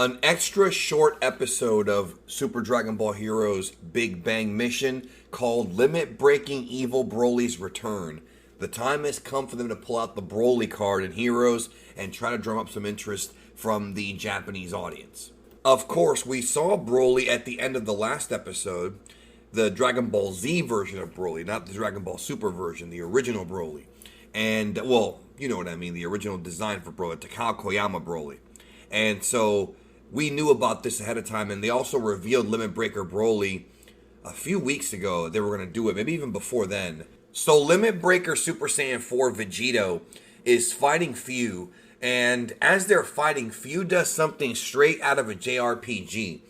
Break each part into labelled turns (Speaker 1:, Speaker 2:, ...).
Speaker 1: An extra short episode of Super Dragon Ball Heroes Big Bang Mission called Limit Breaking Evil Broly's Return. The time has come for them to pull out the Broly card in Heroes and try to drum up some interest from the Japanese audience. Of course, we saw Broly at the end of the last episode, the Dragon Ball Z version of Broly, not the Dragon Ball Super version, the original Broly. And, well, you know what I mean, the original design for Broly, Takao Koyama Broly. And so we knew about this ahead of time, and they also revealed Limit Breaker Broly a few weeks ago. They were going to do it, maybe even before then. So Limit Breaker Super Saiyan 4 Vegito is fighting Fu, and as they're fighting, Fu does something straight out of a JRPG.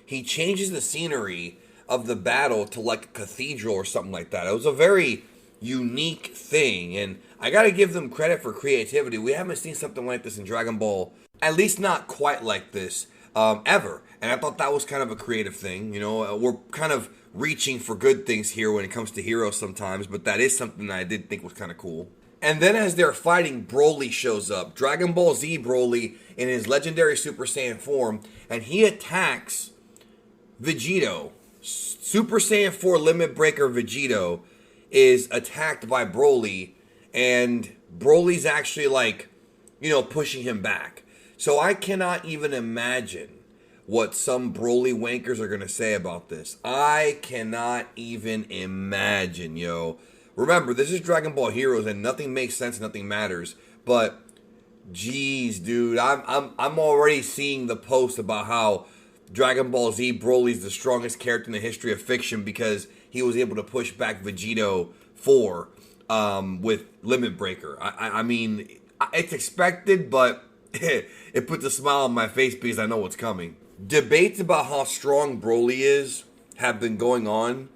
Speaker 1: He changes the scenery of the battle to like a cathedral or something like that. It was a very unique thing, and I gotta give them credit for creativity. We haven't seen something like this in Dragon Ball, at least not quite like this, ever. And I thought that was kind of a creative thing. You know, we're kind of reaching for good things here when it comes to Heroes sometimes, but that is something that I did think was kind of cool. And then as they're fighting, Broly shows up. Dragon Ball Z Broly in his legendary Super Saiyan form, and he attacks Vegito. Super Saiyan 4 Limit Breaker Vegito is attacked by Broly, and Broly's actually like, you know, pushing him back. So I cannot even imagine what some Broly wankers are going to say about this. I cannot even imagine, yo. Remember, this is Dragon Ball Heroes, and nothing makes sense, nothing matters. But, geez, dude, I'm already seeing the post about how Dragon Ball Z Broly's the strongest character in the history of fiction because he was able to push back Vegito 4 with Limit Breaker. I mean, it's expected, but it puts a smile on my face because I know what's coming. Debates about how strong Broly is have been going on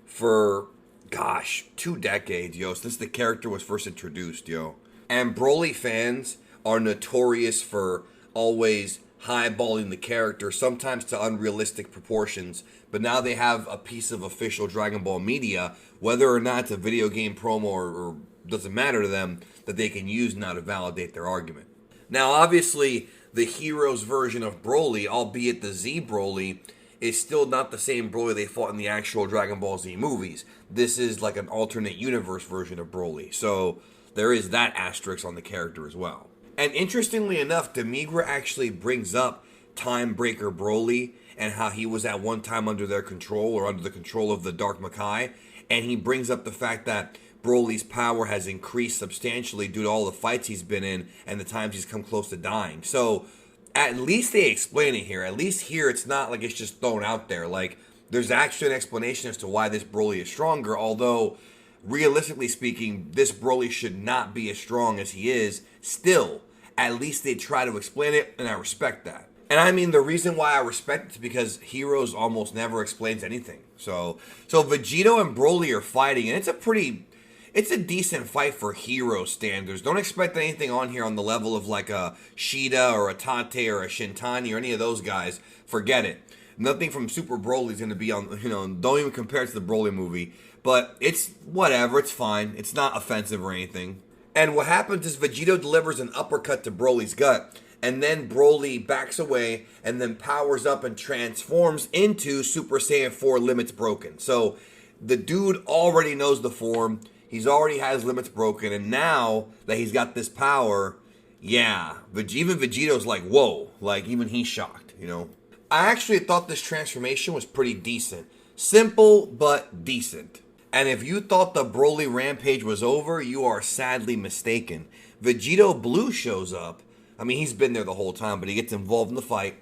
Speaker 1: for, gosh, 2 decades, yo, since the character was first introduced, yo. And Broly fans are notorious for always highballing the character, sometimes to unrealistic proportions, but now they have a piece of official Dragon Ball media, whether or not it's a video game promo or doesn't matter to them, that they can use now to validate their argument. Now, obviously, the Heroes version of Broly, albeit the Z Broly, is still not the same Broly they fought in the actual Dragon Ball Z movies. This is like an alternate universe version of Broly, so there is that asterisk on the character as well. And interestingly enough, Demigra actually brings up Time Breaker Broly and how he was at one time under their control or under the control of the Dark Makai. And he brings up the fact that Broly's power has increased substantially due to all the fights he's been in and the times he's come close to dying. So at least they explain it here. At least here it's not like it's just thrown out there. Like there's actually an explanation as to why this Broly is stronger, although realistically speaking, this Broly should not be as strong as he is. Still, at least they try to explain it, and I respect that. And I mean, the reason why I respect it is because Heroes almost never explains anything. So Vegito and Broly are fighting, and it's a decent fight for Hero standards. Don't expect anything on here on the level of like a Shida or a Tate or a Shintani or any of those guys. Forget it. Nothing from Super Broly is going to be on, you know, don't even compare it to the Broly movie. But it's whatever, it's fine. It's not offensive or anything. And what happens is Vegito delivers an uppercut to Broly's gut, and then Broly backs away and then powers up and transforms into Super Saiyan 4 Limits Broken. So the dude already knows the form, he's already has limits broken, and now that he's got this power, yeah, even Vegito's like, whoa, like even he's shocked, you know. I actually thought this transformation was pretty decent. Simple, but decent. And if you thought the Broly rampage was over, you are sadly mistaken. Vegito Blue shows up. I mean, he's been there the whole time, but he gets involved in the fight.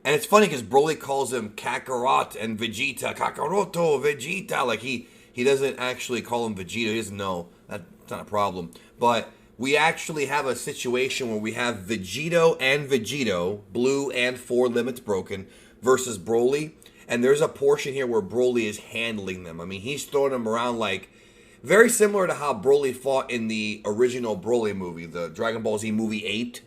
Speaker 1: And it's funny because Broly calls him Kakarot and Vegeta. Kakaroto, Vegeta. Like, he doesn't actually call him Vegeta. He doesn't know. That's not a problem. But we actually have a situation where we have Vegito and Vegito, Blue and 4 Limits Broken, versus Broly. And there's a portion here where Broly is handling them. I mean, he's throwing them around like, very similar to how Broly fought in the original Broly movie, the Dragon Ball Z movie 8.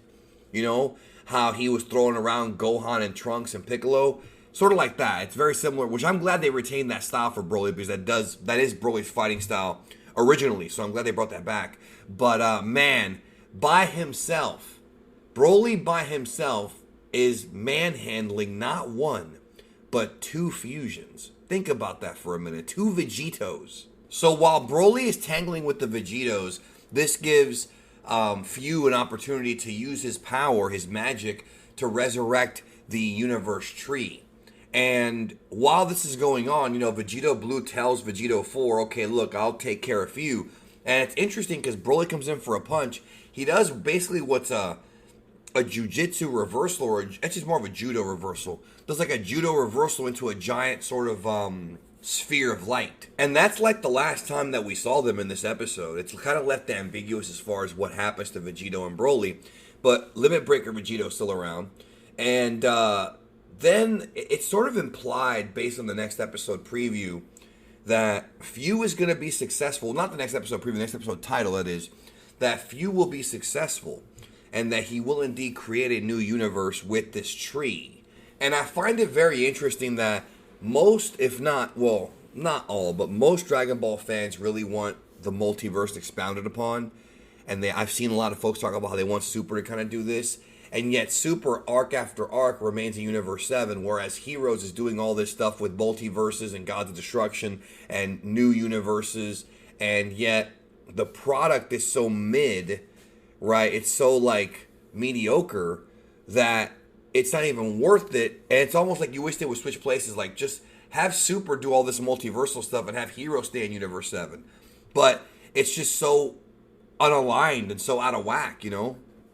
Speaker 1: You know, how he was throwing around Gohan and Trunks and Piccolo. Sort of like that. It's very similar, which I'm glad they retained that style for Broly because that is Broly's fighting style originally. So I'm glad they brought that back. But man, by himself, Broly by himself is manhandling not one, but two fusions. Think about that for a minute. Two Vegitos. So while Broly is tangling with the Vegitos, this gives Few an opportunity to use his power, his magic, to resurrect the universe tree. And while this is going on, Vegito Blue tells Vegito 4, okay, look, I'll take care of Few. And it's interesting because Broly comes in for a punch. He does basically what's a jujitsu reversal, or it's just more of a judo reversal. Does like a judo reversal into a giant sort of sphere of light. And that's like the last time that we saw them in this episode. It's kind of left ambiguous as far as what happens to Vegito and Broly. But Limit Breaker Vegito's still around. And then it's sort of implied, based on the next episode preview, that Few is going to be successful. Not the next episode preview, the next episode title, that is. That Few will be successful. And that he will indeed create a new universe with this tree. And I find it very interesting that most, if not, well, not all, but most Dragon Ball fans really want the multiverse expounded upon. And I've seen a lot of folks talk about how they want Super to kind of do this. And yet Super, arc after arc, remains in Universe 7, whereas Heroes is doing all this stuff with multiverses and Gods of Destruction and new universes. And yet the product is so mid, right? It's so, like, mediocre that it's not even worth it. And it's almost like you wish they would switch places. Like, just have Super do all this multiversal stuff and have Hero stay in Universe 7. But it's just so unaligned and so out of whack,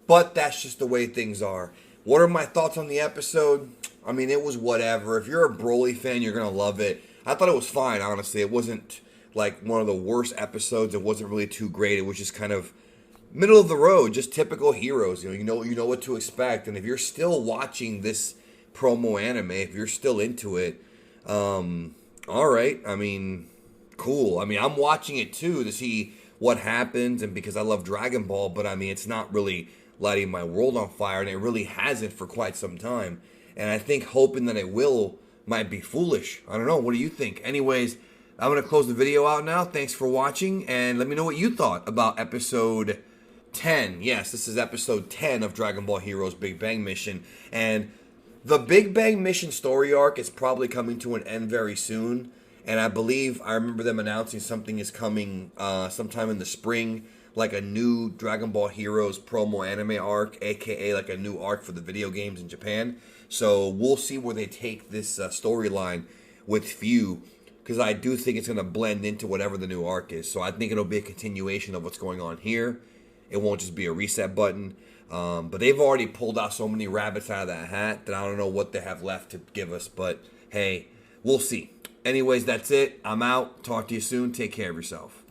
Speaker 1: But that's just the way things are. What are my thoughts on the episode? I mean, it was whatever. If you're a Broly fan, you're going to love it. I thought it was fine, honestly. It wasn't, like, one of the worst episodes. It wasn't really too great. It was just kind of middle of the road, just typical Heroes. You know what to expect. And if you're still watching this promo anime, if you're still into it, all right. I mean, cool. I mean, I'm watching it too to see what happens, and because I love Dragon Ball, but I mean, it's not really lighting my world on fire, and it really hasn't for quite some time. And I think hoping that it will might be foolish. I don't know. What do you think? Anyways, I'm going to close the video out now. Thanks for watching, and let me know what you thought about episode 10. Yes, this is episode 10 of Dragon Ball Heroes Big Bang Mission. And the Big Bang Mission story arc is probably coming to an end very soon. And I remember them announcing something is coming sometime in the spring, like a new Dragon Ball Heroes promo anime arc, aka like a new arc for the video games in Japan. So we'll see where they take this storyline with Few, because I do think it's going to blend into whatever the new arc is. So I think it'll be a continuation of what's going on here. It won't just be a reset button. But they've already pulled out so many rabbits out of that hat that I don't know what they have left to give us. But hey, we'll see. Anyways, that's it. I'm out. Talk to you soon. Take care of yourself.